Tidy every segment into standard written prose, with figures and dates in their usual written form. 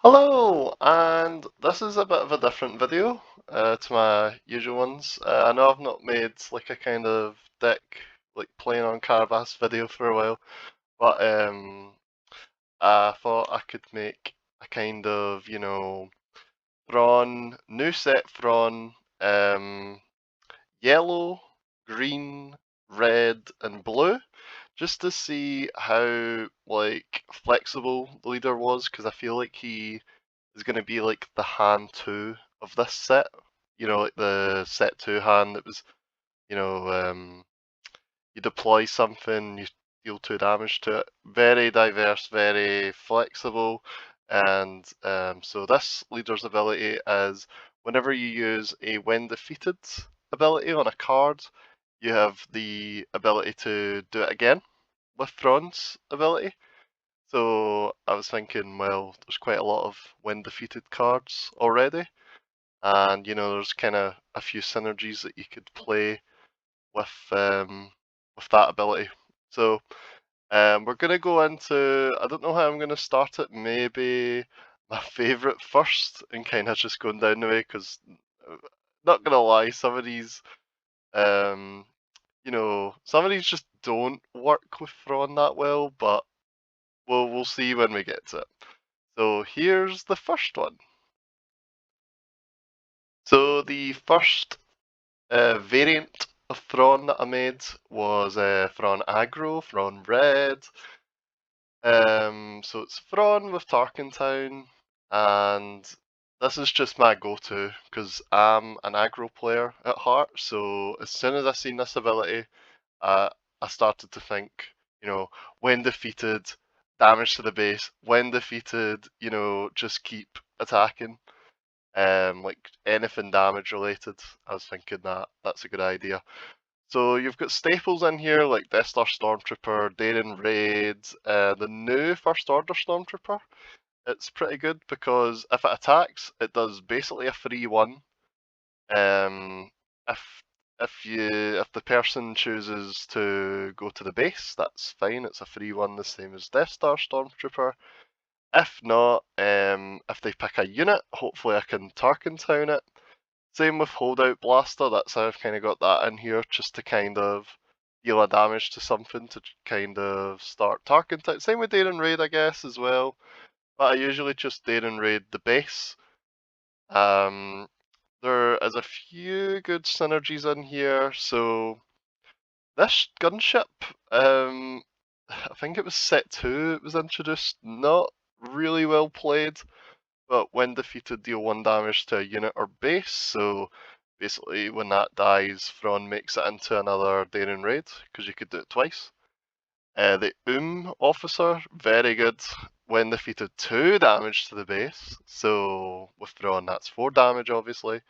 Hello, and this is a bit of a different video to my usual ones. I know I've not made like a kind of deck like playing on Carabas video for a while, but I thought I could make a kind of, Thrawn, new set Thrawn, yellow, green, red, and blue, just to see how like flexible the leader was, because I feel like he is going to be like the hand 2 of this set. Like the set 2 hand that was, you know, you deploy something, you deal 2 damage to it. Very diverse, very flexible. And so this leader's ability is whenever you use a when defeated ability on a card, you have the ability to do it again with Thrawn's ability. So I was thinking, well, there's quite a lot of when defeated cards already, and there's kind of a few synergies that you could play with that ability. So we're gonna go into, I don't know how I'm gonna start it. Maybe my favorite first, and kind of just going down the way, because not gonna lie, some of these some of these just don't work with Thrawn that well, but we'll see when we get to it. So here's the first one. So the first variant of Thrawn that I made was Thrawn Aggro, Thrawn Red. So it's Thrawn with Tarkintown, and this is just my go-to because I'm an aggro player at heart. So as soon as I seen this ability, I started to think, when defeated, damage to the base. When defeated, just keep attacking. Like anything damage related, I was thinking that's a good idea. So you've got staples in here like Death Star Stormtrooper, Daring Raid, the new First Order Stormtrooper. It's pretty good because if it attacks, it does basically a 3-1. Um, if if the person chooses to go to the base, that's fine. It's a 3-1, the same as Death Star Stormtrooper. If not, if they pick a unit, hopefully I can Tarkintown it. Same with Holdout Blaster, that's how I've kind of got that in here, just to kind of deal a damage to something to kind of start Tarkintown. Same with Daring Raid, I guess, as well. But I usually just Daring Raid the base. There is a few good synergies in here. So this gunship, I think it was set 2 it was introduced, not really well played, but when defeated deal 1 damage to a unit or base. So basically when that dies, Thrawn makes it into another Daring Raid, because you could do it twice. The officer, very good. When defeated 2 damage to the base, so with Thrawn that's 4 damage obviously.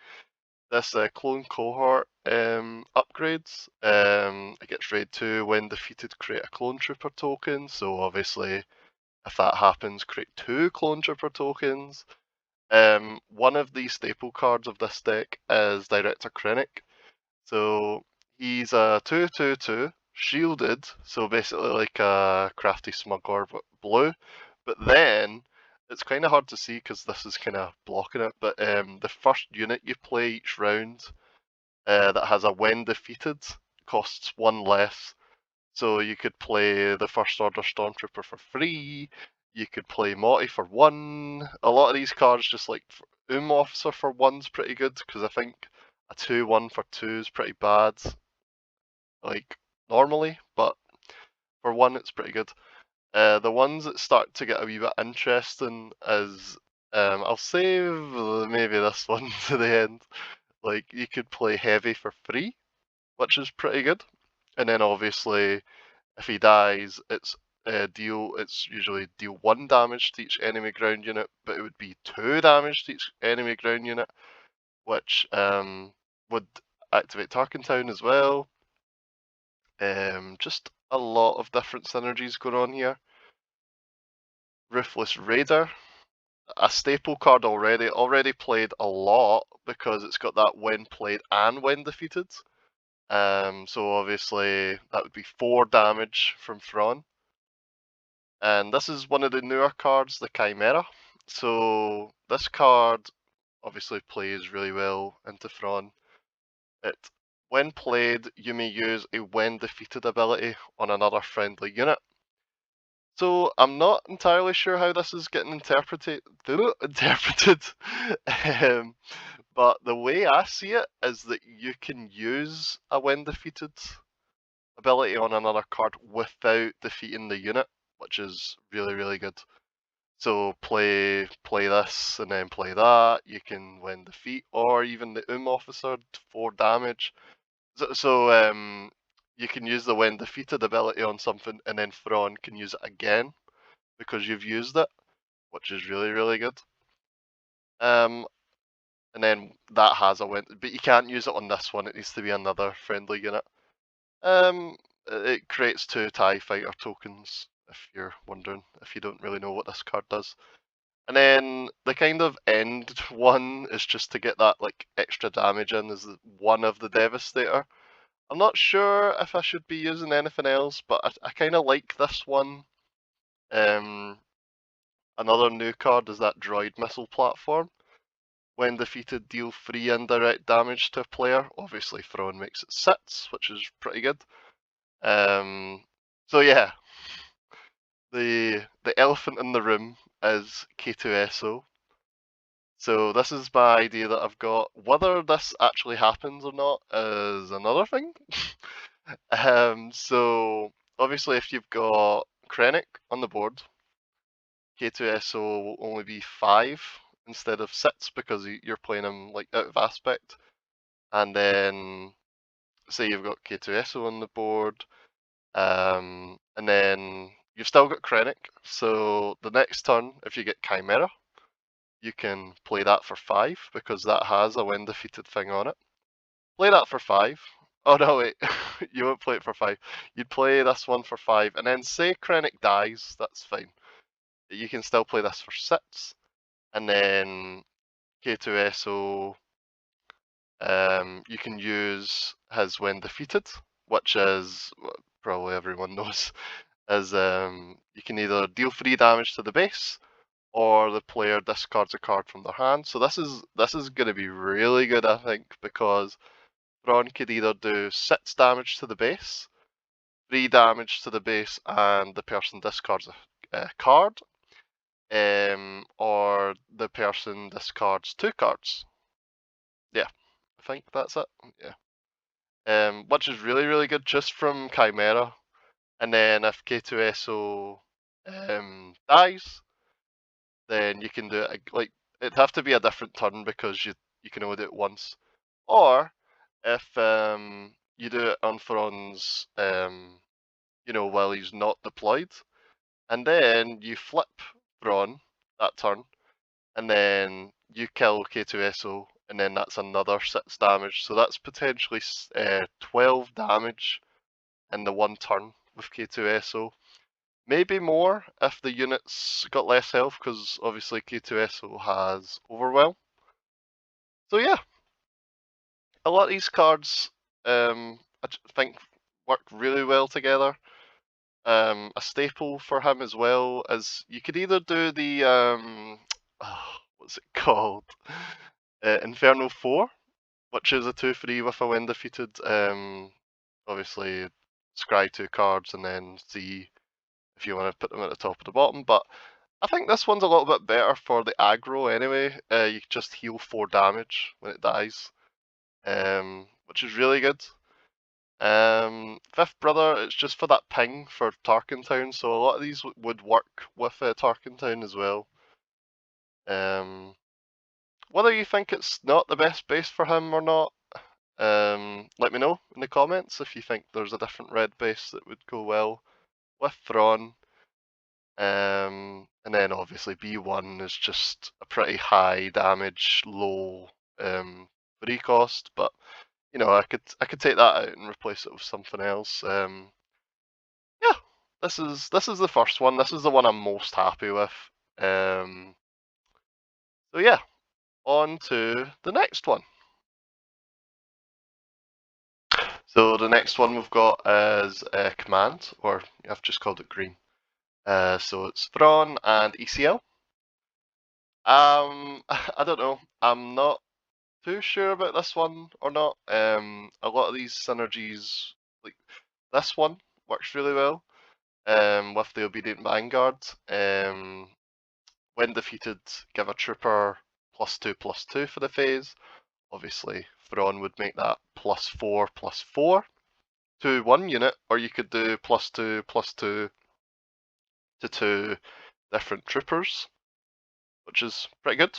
This clone cohort upgrades. It gets raid 2 when defeated, create a clone trooper token. So obviously, if that happens, create 2 clone trooper tokens. One of the staple cards of this deck is Director Krennic. So he's a 2/2/2, shielded, so basically like a crafty smuggler but blue. But then it's kind of hard to see because this is kind of blocking it. But the first unit you play each round that has a when defeated costs 1 less. So you could play the First Order Stormtrooper for free. You could play Motti for 1. A lot of these cards, just like Officer for 1's pretty good, because I think a 2/1 for 2 is pretty bad, like normally, but for 1 it's pretty good. The ones that start to get a wee bit interesting is, I'll save maybe this one to the end. Like, you could play Heavy for free, which is pretty good. And then obviously, if he dies, it's usually deal 1 damage to each enemy ground unit, but it would be 2 damage to each enemy ground unit, which would activate Tarkintown as well. Just a lot of different synergies going on here. Ruthless Raider, a staple card already played a lot because it's got that when played and when defeated. So obviously that would be 4 damage from Thrawn. And this is one of the newer cards, the Chimera. So this card obviously plays really well into Thrawn. When played, you may use a when defeated ability on another friendly unit. So I'm not entirely sure how this is getting interpreted, um, but the way I see it is that you can use a when defeated ability on another card without defeating the unit, which is really, really good. So play this and then play that. You can win defeat or even the officer for damage. So you can use the when defeated ability on something and then Thrawn can use it again because you've used it, which is really, really good. And then that has a win, but you can't use it on this one. It needs to be another friendly unit. It creates 2 TIE Fighter tokens, if you're wondering, if you don't really know what this card does. And then the kind of end one is just to get that like extra damage in as one of the Devastator. I'm not sure if I should be using anything else, but I kind of like this one. Another new card is that Droid Missile Platform. When defeated, deal 3 indirect damage to a player. Obviously, Thrawn makes it 6, which is pretty good. So yeah, the elephant in the room is K2SO. So this is my idea that I've got. Whether this actually happens or not is another thing. So obviously, if you've got Krennic on the board, K2SO will only be 5 instead of 6 because you're playing him like out of aspect. And then say you've got K2SO on the board, and then you've still got Krennic. So the next turn, if you get Chimera, you can play that for 5 because that has a when defeated thing on it. Play that for 5. Oh no, wait, you won't play it for 5. You'd play this one for 5, and then say Krennic dies, that's fine. You can still play this for 6, and then K2SO, you can use his when defeated, which is, probably everyone knows, is you can either deal 3 damage to the base, or the player discards a card from their hand. So this is going to be really good, I think, because Thrawn could either do 6 damage to the base, 3 damage to the base, and the person discards a card, or the person discards 2 cards. Yeah, I think that's it. Yeah, which is really, really good just from Chimera. And then if K2SO dies, then you can do it like it'd have to be a different turn because you can only do it once. Or if you do it on Thrawn's while he's not deployed, and then you flip Thrawn that turn, and then you kill K2SO, and then that's another 6 damage. So that's potentially 12 damage in the one turn with K2SO. Maybe more if the unit's got less health, because obviously K2SO has Overwhelm. So yeah, a lot of these cards I think work really well together. A staple for him as well is you could either do the what's it called? Inferno 4, which is a 2/3 with a when defeated. Obviously, scry 2 cards and then see if you want to put them at the top or the bottom. But I think this one's a little bit better for the aggro anyway. You just heal 4 damage when it dies, which is really good. Fifth Brother, it's just for that ping for Tarkin Town, so a lot of these would work with Tarkin Town as well. Whether you think it's not the best base for him or not, let me know in the comments if you think there's a different red base that would go well with Thrawn. And then obviously B1 is just a pretty high damage, low free cost, but I could take that out and replace it with something else. Yeah, this is the first one. This is the one I'm most happy with. So yeah, on to the next one. So the next one we've got is Command, or I've just called it Green. So it's Thrawn and ECL. I don't know. I'm not too sure about this one or not. A lot of these synergies, like this one, works really well. With the Obedient Vanguard. When defeated, give a trooper +2/+2 for the phase. Obviously, Thrawn would make that +4/+4 to one unit, or you could do +2/+2 to two different troopers, which is pretty good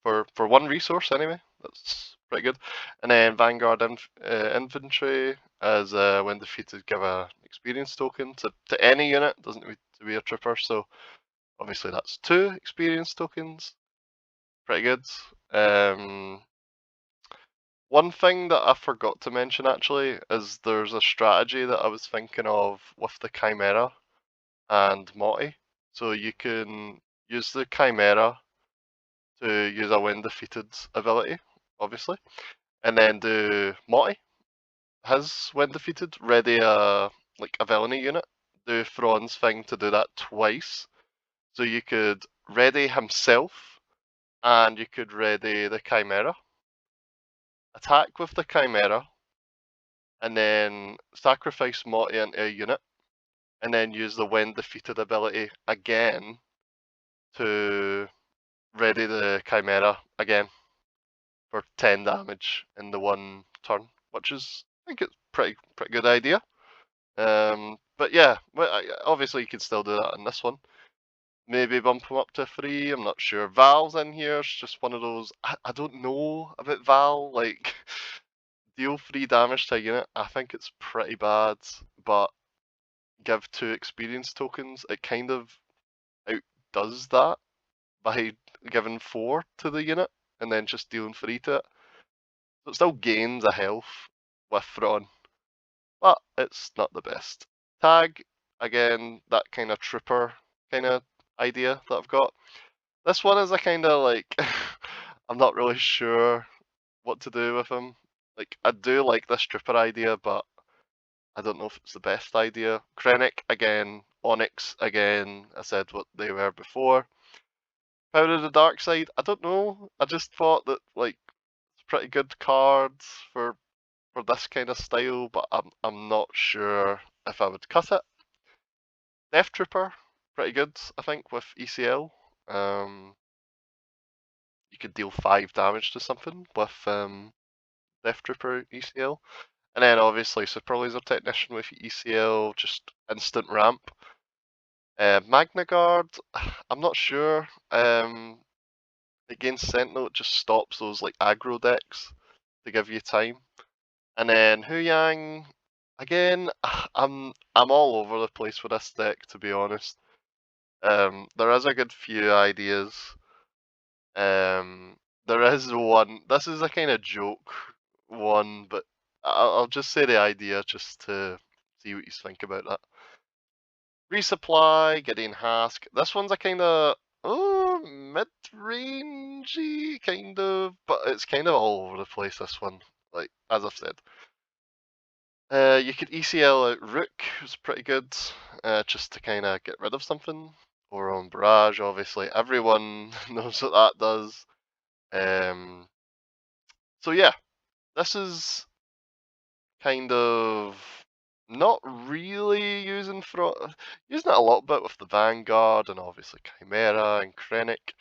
for one resource anyway. That's pretty good. And then Vanguard Infantry, as when defeated, give a experience token to any unit. Doesn't need to be a trooper, so obviously that's 2 experience tokens. Pretty good. One thing that I forgot to mention actually is there's a strategy that I was thinking of with the Chimera and Motti. So you can use the Chimera to use a when defeated ability, obviously, and then do Motti, his when defeated, ready like a villainy unit, do Thrawn's thing to do that twice. So you could ready himself and you could ready the Chimera. Attack with the Chimera, and then sacrifice Motti into a unit, and then use the when defeated ability again to ready the Chimera again for 10 damage in the one turn, which is, I think it's pretty good idea. But yeah, obviously you could still do that in this one. Maybe bump him up to 3, I'm not sure. Val's in here, it's just one of those, I don't know about Val, like, deal 3 damage to a unit, I think it's pretty bad, but give 2 experience tokens, it kind of outdoes that by giving 4 to the unit, and then just dealing 3 to it. So it still gains a health with Thrawn, but it's not the best. Tag, again, that kind of trooper kind of idea that I've got. This one is a kind of like, I'm not really sure what to do with him. Like, I do like this trooper idea, but I don't know if it's the best idea. Krennic, again. Onyx, again. I said what they were before. Power of the Dark Side, I don't know. I just thought that, like, it's pretty good cards for this kind of style, but I'm not sure if I would cut it. Death Trooper, pretty good, I think, with ECL. You could deal 5 damage to something with Death Trooper ECL. And then obviously Super Laser Technician with ECL, just instant ramp. Magna Guard, I'm not sure. Against Sentinel, it just stops those like aggro decks to give you time. And then Hu Yang, again, I'm all over the place with this deck, to be honest. There is a good few ideas. There is one. This is a kind of joke one, but I'll just say the idea just to see what you think about that. Resupply, Gideon Hask. This one's a kind of mid-rangey kind of, but it's kind of all over the place. This one, like as I've said. You could ECL out Rook, who's pretty good, just to kind of get rid of something. Or on Barrage, obviously. Everyone knows what that does. So yeah, this is kind of not really using using it a little bit with the Vanguard and obviously Chimera and Krennic.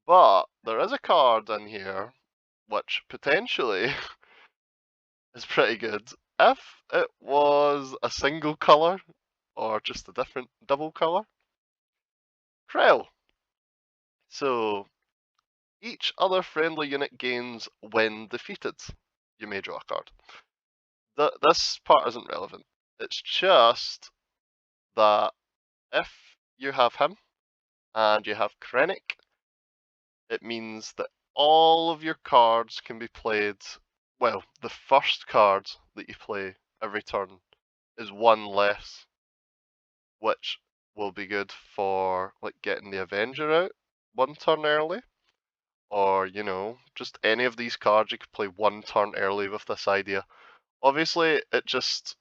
But there is a card in here which potentially is pretty good if it was a single colour or just a different double colour. Krell. So each other friendly unit gains when defeated. You may draw a card. This part isn't relevant. It's just that if you have him and you have Krennic, it means that all of your cards can be played. Well, the first card that you play every turn is one less, which will be good for like getting the Avenger out one turn early, or you know, just any of these cards you could play one turn early with this idea. Obviously, it just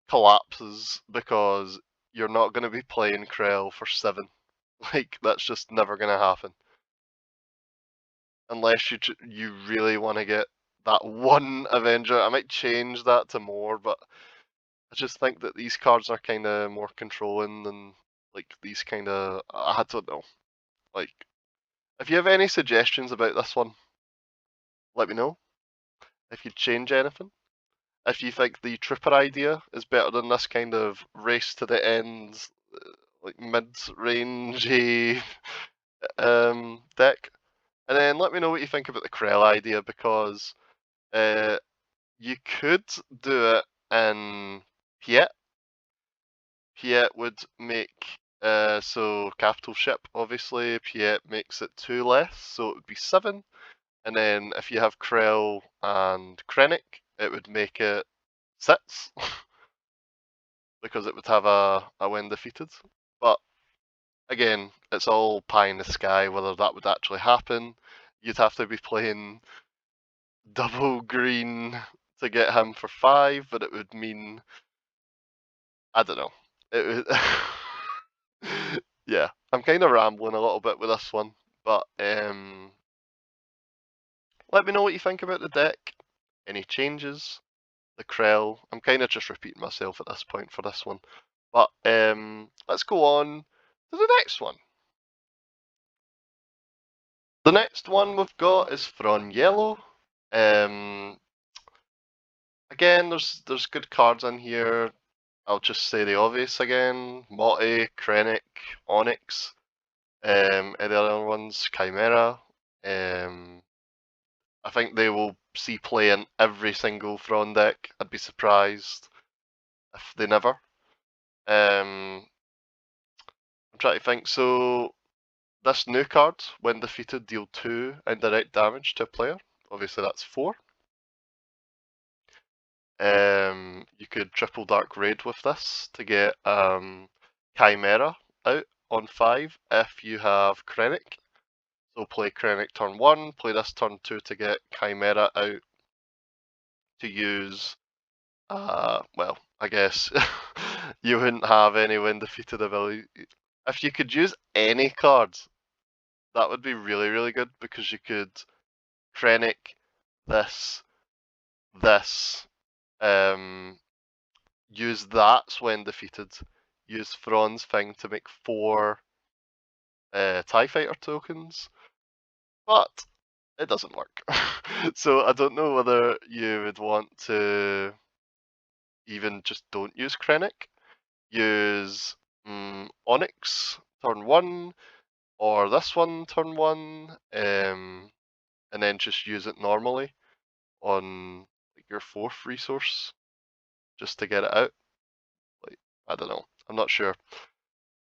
collapses because you're not going to be playing Krell for 7. Like, that's just never going to happen. unless you really want to get that one Avenger. I might change that to more, but I just think that these cards are kind of more controlling than like these kind of. I don't know. Like, if you have any suggestions about this one, let me know. If you change anything, if you think the Trooper idea is better than this kind of race to the end, like mid-rangey deck, and then let me know what you think about the Krell idea, because you could do it in Piet. Piet would make so capital ship, obviously. Piet makes it 2 less, so it would be 7. And then if you have Krell and Krennic, it would make it 6 because it would have a when defeated. But again, it's all pie in the sky whether that would actually happen. You'd have to be playing double green to get him for 5, but it would mean, I don't know. It would yeah, I'm kind of rambling a little bit with this one, but let me know what you think about the deck. Any changes? The Krell. I'm kind of just repeating myself at this point for this one. But let's go on to the next one. The next one we've got is Thrawn Yellow. Again, there's good cards in here. I'll just say the obvious again. Motti, Krennic, Onyx. Any other ones? Chimera. I think they will see play in every single Thrawn deck. I'd be surprised if they never. I'm trying to think. So this new card, when defeated, deal 2 indirect damage to a player. Obviously that's 4. You could triple Dark Raid with this to get Chimera out on 5 if you have Krennic. So play Krennic turn 1, play this turn 2 to get Chimera out to use, well, I guess you wouldn't have any when defeated ability. If you could use any cards, that would be really, really good, because you could Krennic this, use that when defeated, use Thrawn's thing to make 4 TIE Fighter tokens, but it doesn't work. So I don't know whether you would want to even just don't use Krennic, use Onyx turn 1, or this one turn 1, and then just use it normally on like, your 4th resource just to get it out. Like, I don't know. I'm not sure.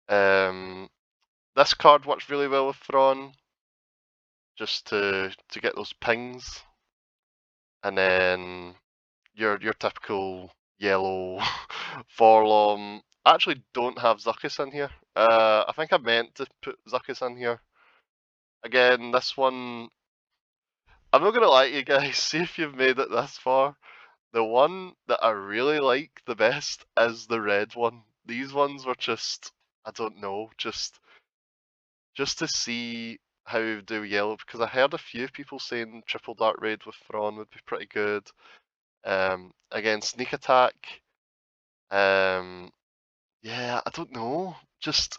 This card works really well with Thrawn, just to get those pings, and then your typical yellow Forlom. I actually don't have Zuckuss in here. I think I meant to put Zuckuss in here. Again, this one, I'm not gonna lie to you guys, see if you've made it this far. The one that I really like the best is the red one. These ones were just, I don't know, just to see how we do yellow, because I heard a few people saying triple Dark Raid with Thrawn would be pretty good. Again, sneak attack. Yeah, I don't know. Just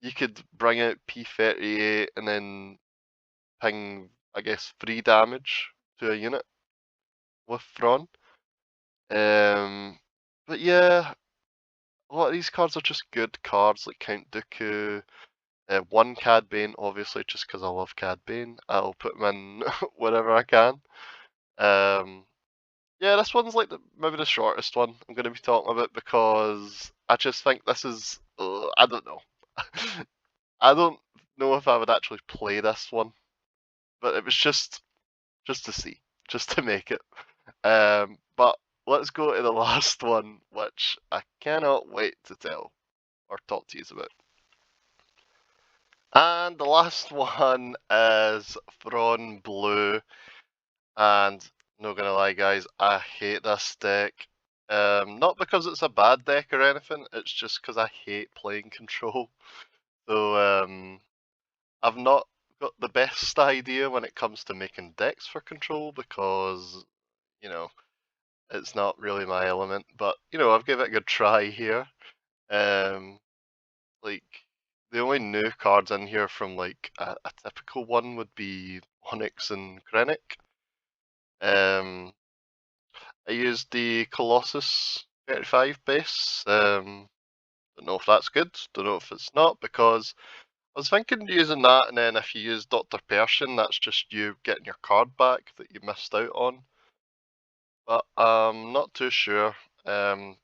you could bring out P38 and then ping, I guess, 3 damage to a unit with Thrawn. But yeah, a lot of these cards are just good cards, like Count Dooku. 1 Cad Bane, obviously, just because I love Cad Bane. I'll put them in wherever I can. Yeah, this one's like maybe the shortest one I'm going to be talking about, because I just think this is, I don't know. I don't know if I would actually play this one, but it was just to see, just to make it. But let's go to the last one, which I cannot wait to tell or talk to you about. And the last one is Thrawn Blue, and not gonna lie guys, I hate this deck. Not because it's a bad deck or anything, it's just because I hate playing control. So I'm not got the best idea when it comes to making decks for control because, you know, it's not really my element. But, you know, I've given it a good try here. Like, the only new cards in here from like a typical one would be Onyx and Krennic. I used the Colossus 35 base. Don't know if that's good, don't know if it's not, because I was thinking using that, and then if you use Dr. Persian, that's just you getting your card back that you missed out on. But I'm not too sure. To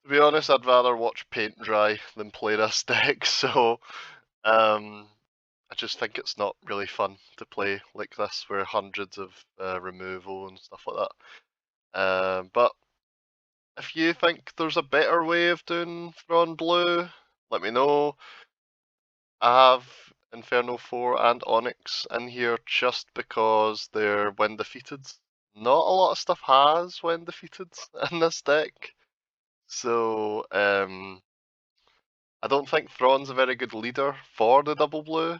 be honest, I'd rather watch paint dry than play this deck, so I just think it's not really fun to play like this, where hundreds of removal and stuff like that. But if you think there's a better way of doing Thrawn Blue, let me know. I have Inferno 4 and Onyx in here just because they're when defeated. Not a lot of stuff has when defeated in this deck. So, I don't think Thrawn's a very good leader for the double blue.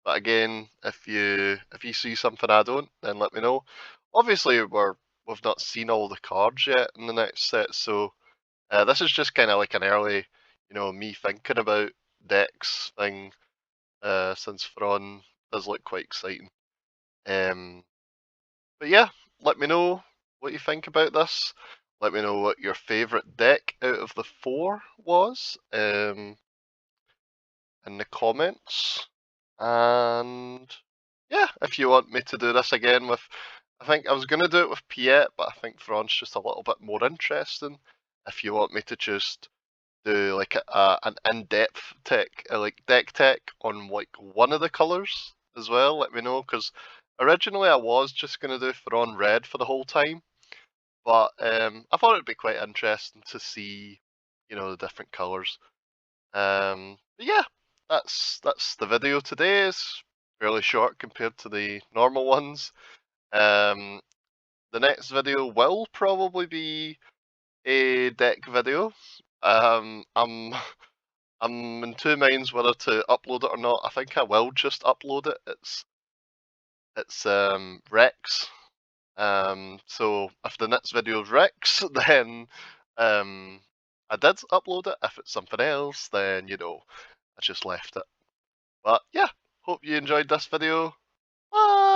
But again, if you see something I don't, then let me know. Obviously, we've not seen all the cards yet in the next set, so this is just kind of like an early, you know, me thinking about decks thing. Since Thrawn does look quite exciting. But yeah, let me know what you think about this. Let me know what your favourite deck out of the 4 was in the comments. And yeah, if you want me to do this again with, I think I was going to do it with Piet, but I think Thrawn's just a little bit more interesting. If you want me to just do like an in-depth like deck tech on like one of the colours as well, let me know, because originally I was just going to do Thrawn Red for the whole time, but I thought it'd be quite interesting to see, you know, the different colours. But yeah, that's the video today. It's fairly short compared to the normal ones. The next video will probably be a deck video. I'm in two minds whether to upload it or not. I think I will just upload it. It's Rex. So if the next video is Rex, then I did upload it. If it's something else, then you know, I just left it. But yeah, hope you enjoyed this video. Bye!